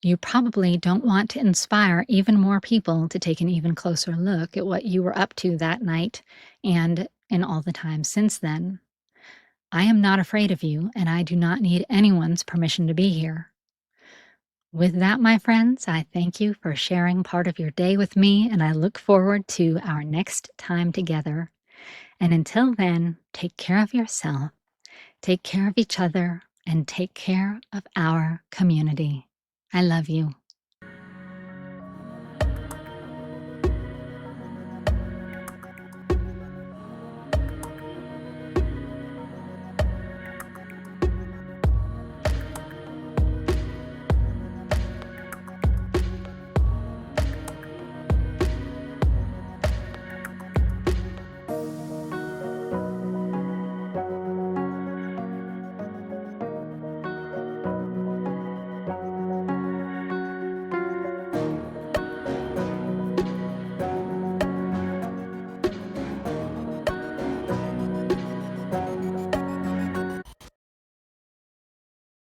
You probably don't want to inspire even more people to take an even closer look at what you were up to that night and in all the time since then. I am not afraid of you, and I do not need anyone's permission to be here. With that, my friends, I thank you for sharing part of your day with me, and I look forward to our next time together. And until then, take care of yourself, take care of each other, and take care of our community. I love you.